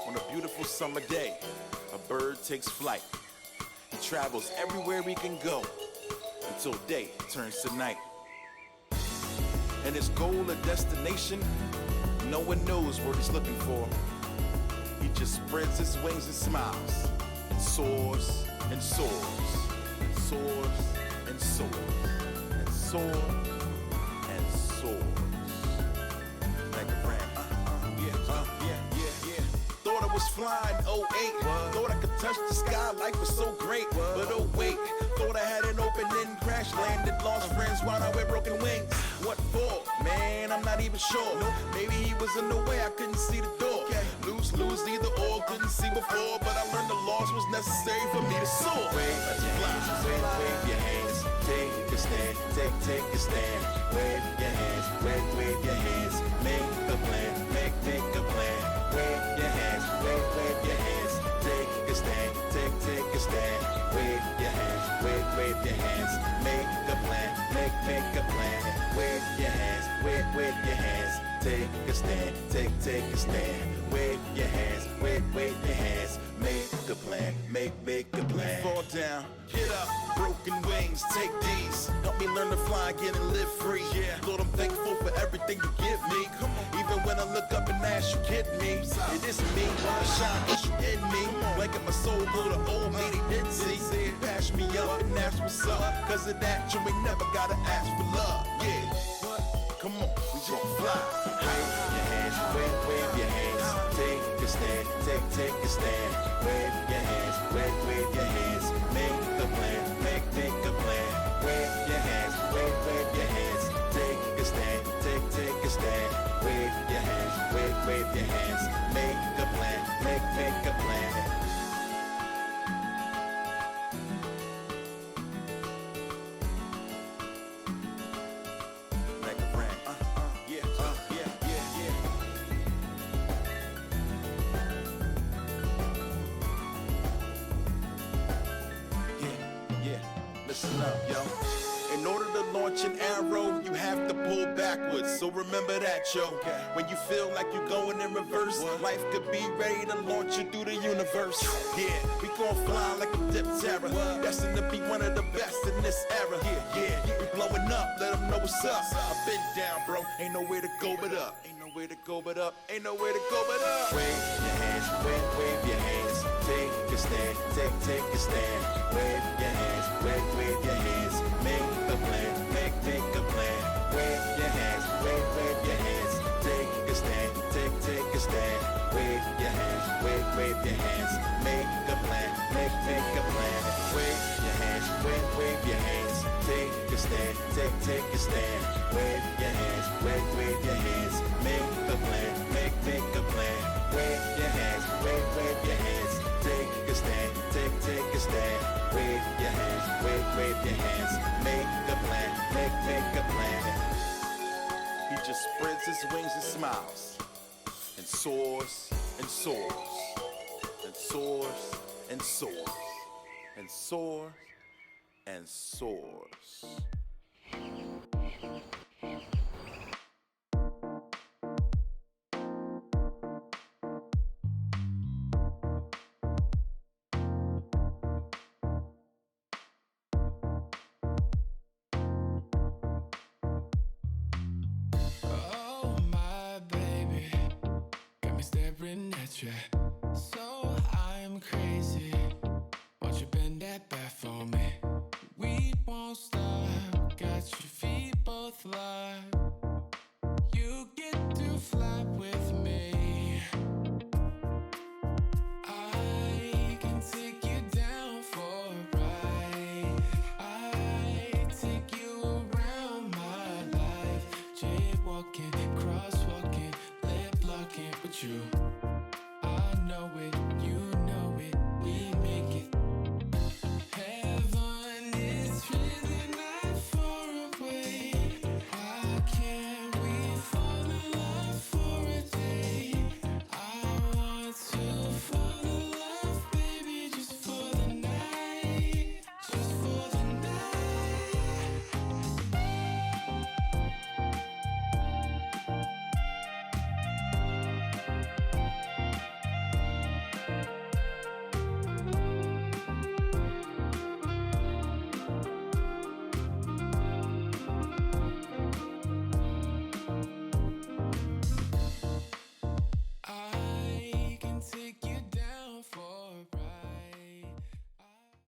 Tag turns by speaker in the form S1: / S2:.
S1: On a beautiful summer day, a bird takes flight. He travels everywhere he can go until day turns to night. And his goal or destination, no one knows what he's looking for. He just spreads his wings and smiles, and soars and soars, and soars and soars, and soars and soars. Like a ram. Yeah. Thought I was flying 08. Thought I could touch the sky, life was so great. But oh wait, thought I had an opening, crash landed, lost friends, wound up with broken wings. What for? Man, I'm not even sure. Maybe he was in the way, I couldn't see the door. Lose, either or, couldn't see before. But I learned the loss was necessary for me to soar. Wave your hands, take a stand, take a stand. Wave your hands, wave your hands. Make a plan, make a plan. Wave your hands, wave your hands. Take a stand, take a stand. Wave your hands, wave your hands. Make a plan, make a plan. Wave your hands, wave your hands. Take a stand, take a stand. Wave your hands, wave your hands. Make a plan, make a plan. Fall down, get up, broken wings, take these. Help me learn to fly again and live free. Yeah, Lord, I'm thankful for everything you give me. Come on, even when I look up and ask, you kidding me? It isn't me, I shine cause you in me. Blanket my soul, go to old me, they didn't see. Pass me up and ask what's up. Cause of that, you ain't never gotta ask for love. Yeah, come on, we gon' fly. Wave your hands, wave your hands. Take a stand, take a stand. Wave your hands, wave your hands. Make a plan, make a plan. Wave your hands, wave your hands. Take a stand, take a stand. Wave your hands, wave your hands. Make a plan, make a plan. Listen up, yo. In order to launch an arrow, you have to pull backwards. So remember that, yo. When you feel like you're going in reverse, life could be ready to launch you through the universe. Yeah, we gon' fly like a dip terror. Destined to be one of the best in this era. Yeah, we blowing up, let them know what's up. I've been down, bro. Ain't nowhere to go but up. Ain't nowhere to go but up. Ain't nowhere to go but up. Wave your hands, wave your hands. Take a stand, take a stand. Wave your hands, wave your hands. Make a plan, make a plan. Wave your hands, wave your hands. Take a stand, take a stand. Wave your hands, wave your hands. Make a plan, make a plan. Wave your hands, wave your hands. Take a stand, take a stand. Wave your hands, wave your hands. Make a plan, make a plan. Wave your hands, wave your hands. Take a stand, take a stand. Wave your hands, wave your hands. Make a plan, make a plan. He just spreads his wings and smiles, and soars and soars, and soars and soars, and soars and soars.
S2: So I'm crazy. Won't you bend that back for me? We won't stop. Got your feet both locked. You get to fly with me. I can take you down for a ride. I take you around my life. Jaywalking, crosswalking, lip locking with you.